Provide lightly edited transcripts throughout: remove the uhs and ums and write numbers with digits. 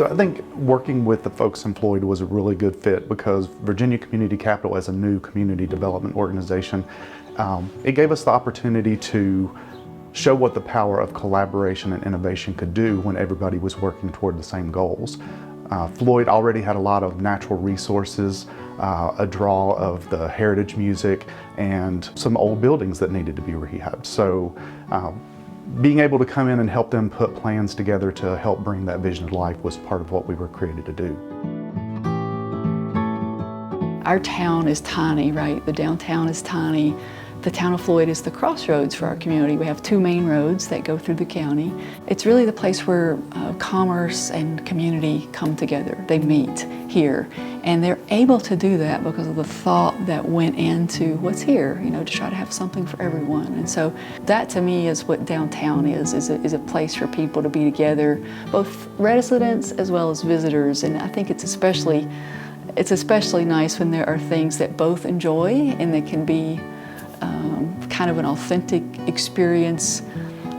So I think working with the folks in Floyd was a really good fit because Virginia Community Capital, as a new community development organization, it gave us the opportunity to show what the power of collaboration and innovation could do when everybody was working toward the same goals. Floyd already had a lot of natural resources, a draw of the heritage music, and some old buildings that needed to be rehabbed. So being able to come in and help them put plans together to help bring that vision to life was part of what we were created to do. Our town is tiny, right? The downtown is tiny. The town of Floyd is the crossroads for our community. We have two main roads that go through the county. It's really the place where commerce and community come together. They meet here, and they're able to do that because of the thought that went into what's here, to try to have something for everyone. And so that to me is what downtown is a place for people to be together, both residents as well as visitors. And I think it's especially nice when there are things that both enjoy and that can be kind of an authentic experience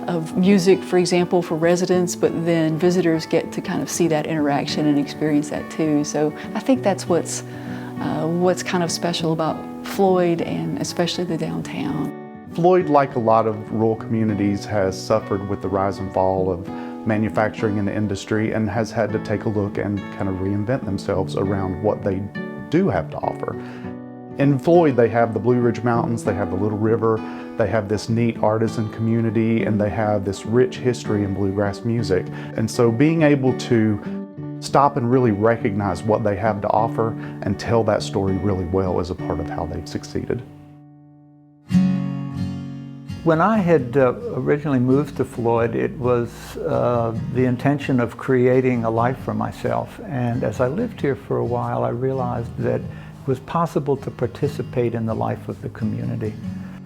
of music, for example, for residents, but then visitors get to kind of see that interaction and experience that too. So I think that's what's kind of special about Floyd, and especially the downtown. Floyd, like a lot of rural communities, has suffered with the rise and fall of manufacturing in the industry and has had to take a look and kind of reinvent themselves around what they do have to offer. In Floyd, they have the Blue Ridge Mountains, they have the Little River, they have this neat artisan community, and they have this rich history in bluegrass music. And so being able to stop and really recognize what they have to offer and tell that story really well is a part of how they've succeeded. When I had originally moved to Floyd, it was the intention of creating a life for myself. And as I lived here for a while, I realized that it was possible to participate in the life of the community.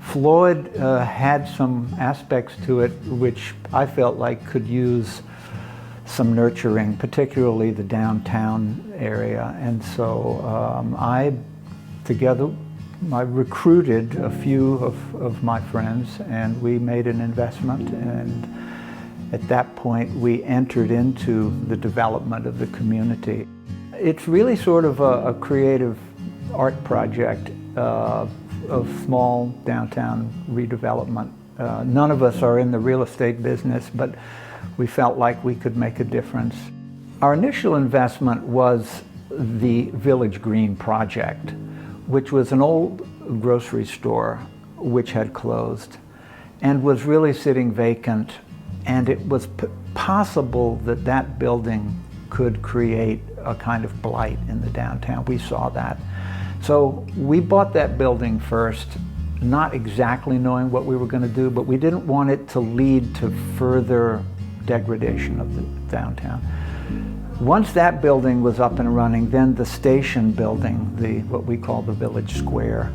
Floyd had some aspects to it which I felt like could use some nurturing, particularly the downtown area. And so I recruited a few of my friends, and we made an investment, and at that point we entered into the development of the community. It's really sort of a creative art project of small downtown redevelopment. None of us are in the real estate business, but we felt like we could make a difference. Our initial investment was the Village Green project, which was an old grocery store which had closed and was really sitting vacant, and it was possible that that building could create a kind of blight in the downtown. We saw that. So we bought that building first, not exactly knowing what we were going to do, but we didn't want it to lead to further degradation of the downtown. Once that building was up and running, then the station building, what we call the Village Square,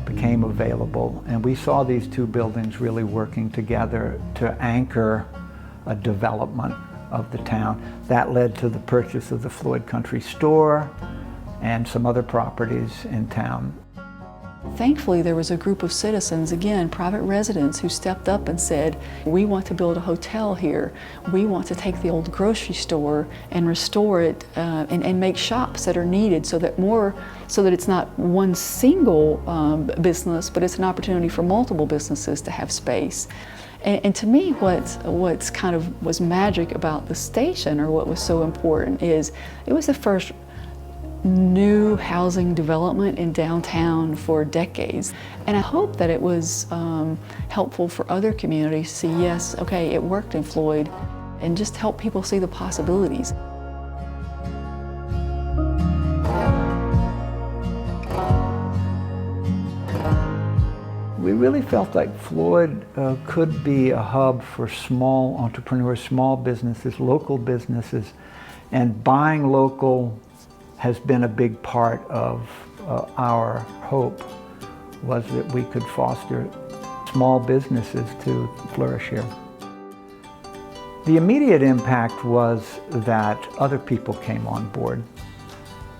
became available. And we saw these two buildings really working together to anchor a development of the town. That led to the purchase of the Floyd Country Store and some other properties in town. Thankfully, there was a group of citizens, again, private residents, who stepped up and said, we want to build a hotel here. We want to take the old grocery store and restore it and make shops that are needed so that it's not one single business, but it's an opportunity for multiple businesses to have space. And to me, what's kind of was magic about the station, or what was so important, is it was the first new housing development in downtown for decades. And I hope that it was helpful for other communities to see, yes, okay, it worked in Floyd, and just help people see the possibilities. We really felt like Floyd could be a hub for small entrepreneurs, small businesses, local businesses, and buying local has been a big part of our hope, was that we could foster small businesses to flourish here. The immediate impact was that other people came on board.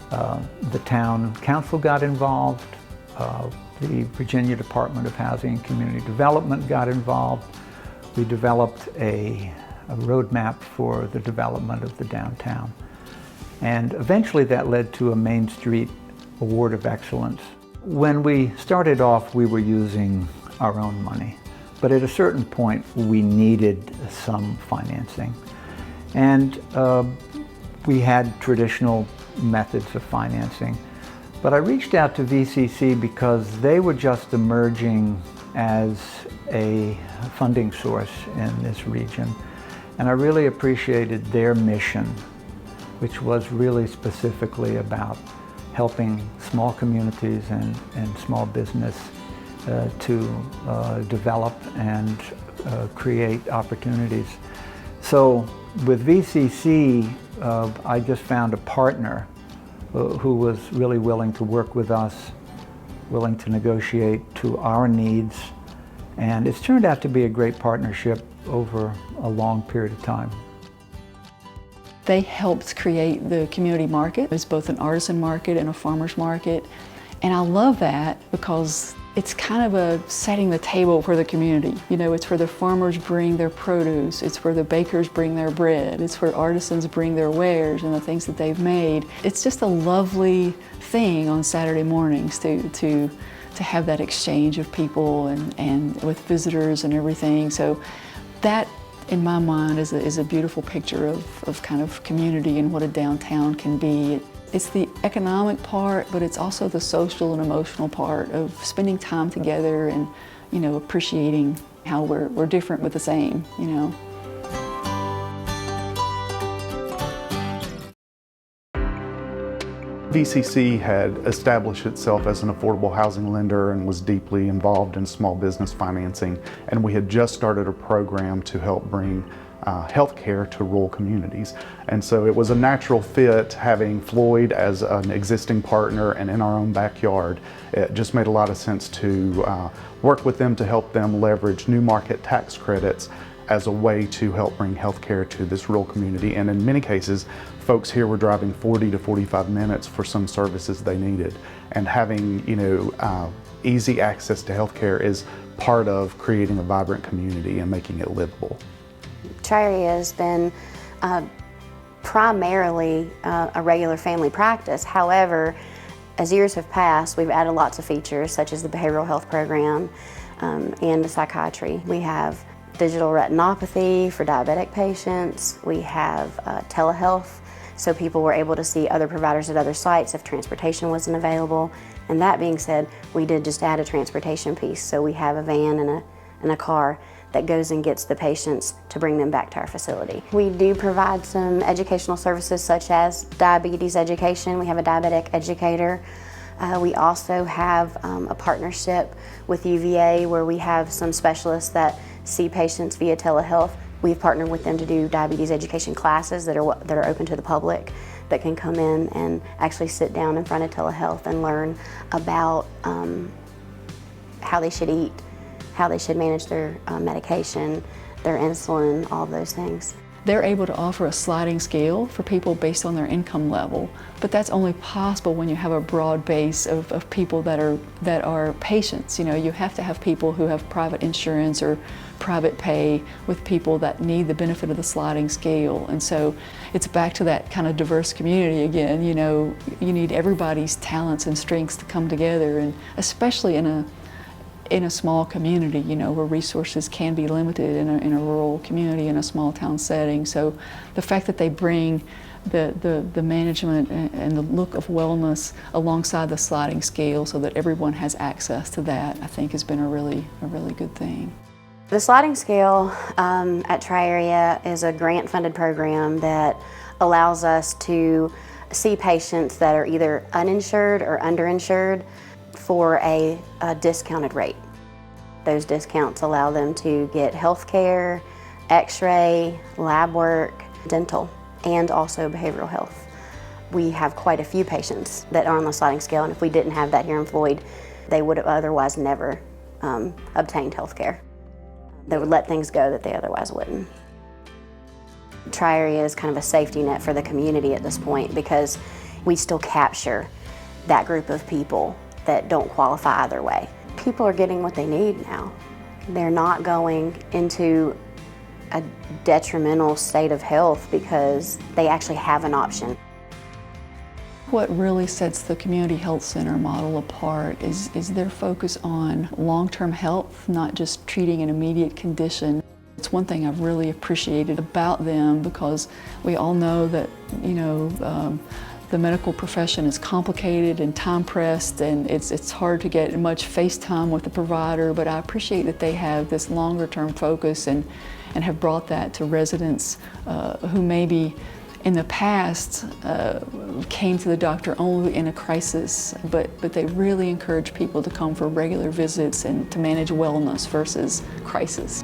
The town council got involved, the Virginia Department of Housing and Community Development got involved. We developed a a roadmap for the development of the downtown. And eventually that led to a Main Street Award of Excellence. When we started off, we were using our own money, but at a certain point we needed some financing. And we had traditional methods of financing. But I reached out to VCC because they were just emerging as a funding source in this region. And I really appreciated their mission, which was really specifically about helping small communities and small business to develop and create opportunities. So with VCC, I just found a partner who was really willing to work with us, willing to negotiate to our needs, and it's turned out to be a great partnership over a long period of time. They helped create the community market. It's both an artisan market and a farmer's market, and I love that because it's kind of a setting the table for the community. You know, it's where the farmers bring their produce, it's where the bakers bring their bread, it's where artisans bring their wares and the things that they've made. It's just a lovely thing on Saturday mornings to have that exchange of people and with visitors and everything. So that, in my mind, is a beautiful picture of kind of community and what a downtown can be. It's the economic part, but it's also the social and emotional part of spending time together and, you know, appreciating how we're different but the same, you know. VCC had established itself as an affordable housing lender and was deeply involved in small business financing, and we had just started a program to help bring healthcare to rural communities. And so it was a natural fit having Floyd as an existing partner and in our own backyard. It just made a lot of sense to work with them to help them leverage new market tax credits as a way to help bring healthcare to this rural community. And in many cases, folks here were driving 40 to 45 minutes for some services they needed. And having, you know, easy access to healthcare is part of creating a vibrant community and making it livable. Tri-area has been primarily a regular family practice. However, as years have passed, we've added lots of features such as the behavioral health program and the psychiatry. We have digital retinopathy for diabetic patients. We have telehealth, so people were able to see other providers at other sites if transportation wasn't available. And that being said, we did just add a transportation piece. So we have a van and a car that goes and gets the patients to bring them back to our facility. We do provide some educational services such as diabetes education. We have a diabetic educator. We also have a partnership with UVA where we have some specialists that see patients via telehealth. We've partnered with them to do diabetes education classes that are open to the public, that can come in and actually sit down in front of telehealth and learn about how they should eat, how they should manage their medication, their insulin, all those things. They're able to offer a sliding scale for people based on their income level, but that's only possible when you have a broad base of people that are patients. You know, you have to have people who have private insurance or private pay with people that need the benefit of the sliding scale. And so it's back to that kind of diverse community again. You know, you need everybody's talents and strengths to come together, and especially in a small community, you know, where resources can be limited in a rural community, in a small town setting. So the fact that they bring the management and the look of wellness alongside the sliding scale so that everyone has access to that, I think has been a really good thing. The sliding scale at Tri-area is a grant-funded program that allows us to see patients that are either uninsured or underinsured for a discounted rate. Those discounts allow them to get health care, x-ray, lab work, dental, and also behavioral health. We have quite a few patients that are on the sliding scale, and if we didn't have that here in Floyd, they would have otherwise never obtained health care. They would let things go that they otherwise wouldn't. Tri-area is kind of a safety net for the community at this point because we still capture that group of people that don't qualify either way. People are getting what they need now. They're not going into a detrimental state of health because they actually have an option. What really sets the community health center model apart is their focus on long-term health, not just treating an immediate condition. It's one thing I've really appreciated about them, because we all know that, the medical profession is complicated and time-pressed, and it's hard to get much face time with the provider, but I appreciate that they have this longer-term focus and have brought that to residents who maybe in the past came to the doctor only in a crisis, but they really encourage people to come for regular visits and to manage wellness versus crisis.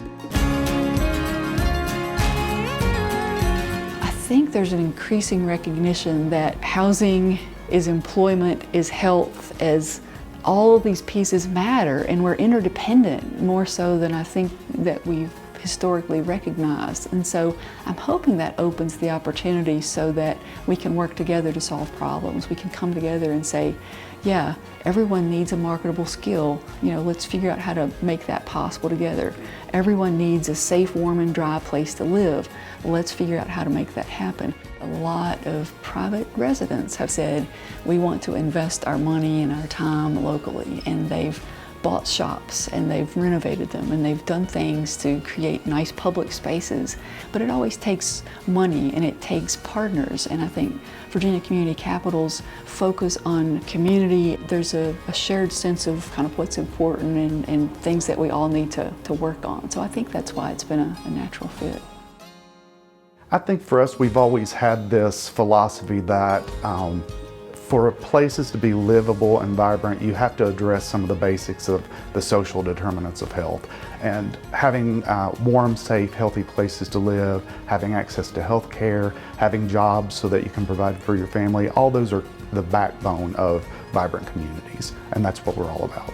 I think there's an increasing recognition that housing is employment, is health, as all of these pieces matter, and we're interdependent more so than I think that we've historically recognized. And so I'm hoping that opens the opportunity so that we can work together to solve problems. We can come together and say, yeah, everyone needs a marketable skill. Let's figure out how to make that possible together. Everyone needs a safe, warm, and dry place to live. Let's figure out how to make that happen. A lot of private residents have said, we want to invest our money and our time locally, and they've bought shops and they've renovated them and they've done things to create nice public spaces. But it always takes money and it takes partners, and I think Virginia Community Capital's focus on community, there's a shared sense of kind of what's important and things that we all need to work on. So I think that's why it's been a natural fit. I think for us, we've always had this philosophy that for places to be livable and vibrant, you have to address some of the basics of the social determinants of health. And having warm, safe, healthy places to live, having access to health care, having jobs so that you can provide for your family, all those are the backbone of vibrant communities, and that's what we're all about.